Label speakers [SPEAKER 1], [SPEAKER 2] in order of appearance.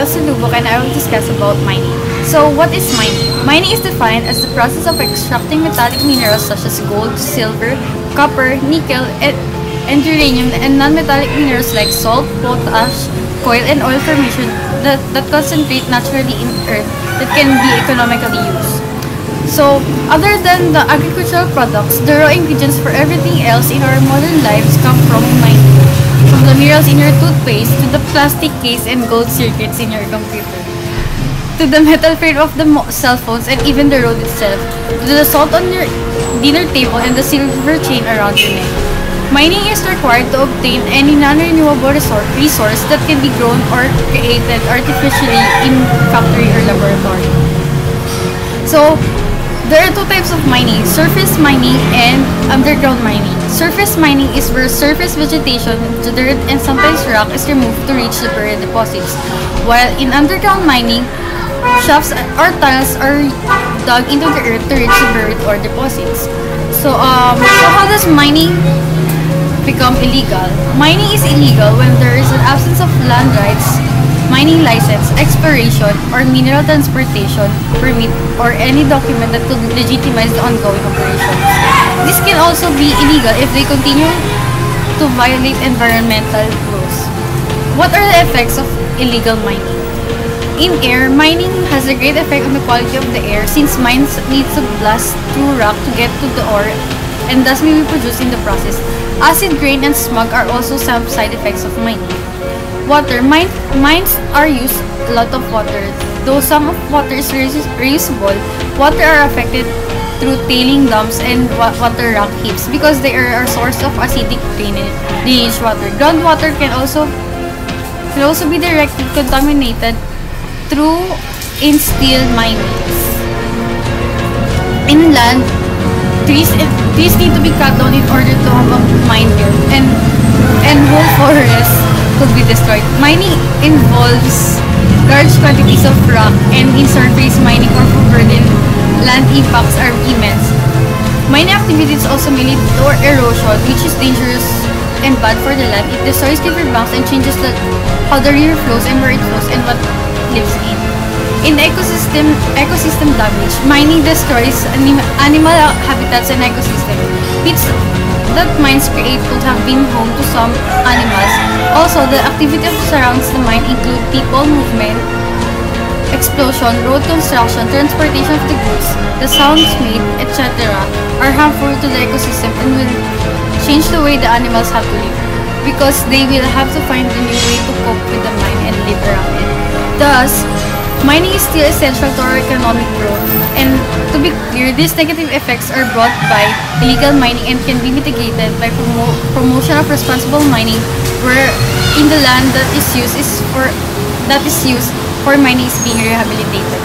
[SPEAKER 1] Miguel Salubok and I will discuss about mining. So, what is mining? Mining is defined as the process of extracting metallic minerals such as gold, silver, copper, nickel, and uranium, and non-metallic minerals like salt, potash, coal, and oil formation that concentrate naturally in earth that can be economically used. So, other than the agricultural products, the raw ingredients for everything else in our modern lives come from mining. From the minerals in your toothpaste, to the plastic case and gold circuits in your computer, to the metal frame of the cell phones and even the road itself, to the salt on your dinner table and the silver chain around your neck. Mining is required to obtain any non-renewable resource that can be grown or created artificially in factory or laboratory. So, there are two types of mining, surface mining and underground mining. Surface mining is where surface vegetation, dirt, and sometimes rock is removed to reach the buried deposits. While in underground mining, shafts or tunnels are dug into the earth to reach the buried ore deposits. So how does mining become illegal? Mining is illegal when there is an absence of land rights, mining license, exploration, or mineral transportation permit, or any document that could legitimize the ongoing operations. This can also be illegal if they continue to violate environmental rules. What are the effects of illegal mining? In air, mining has a great effect on the quality of the air since mines need to blast through rock to get to the ore and thus may be produced in the process. Acid rain and smog are also some side effects of mining. Water. Mines are used a lot of water. Though some of water is reusable, water are affected through tailing dams and water rock heaps because they are a source of acidic drainage water. Groundwater can also be directly contaminated through in-steel minings. Inland, trees need to be cut down in order to have a mine here, and whole forests could be destroyed. Mining involves large quantities of rock, and in surface mining or burden, land impacts are immense. Mining activities also may lead to erosion, which is dangerous and bad for the land. It destroys riverbanks and changes how the river flows and where it flows and what lives in. In ecosystem damage, mining destroys animal habitats and ecosystem. Pits that mines create could have been home to some animals. Also, the activity that surrounds the mine include people movement, explosion, road construction, transportation of the goods, the sounds made, etc. are harmful to the ecosystem and will change the way the animals have to live because they will have to find a new way to cope with the mine and live around it. Thus, mining is still essential to our economic growth, and to be clear, these negative effects are brought by illegal mining and can be mitigated by promotion of responsible mining, where in the land that is used for mining is being rehabilitated.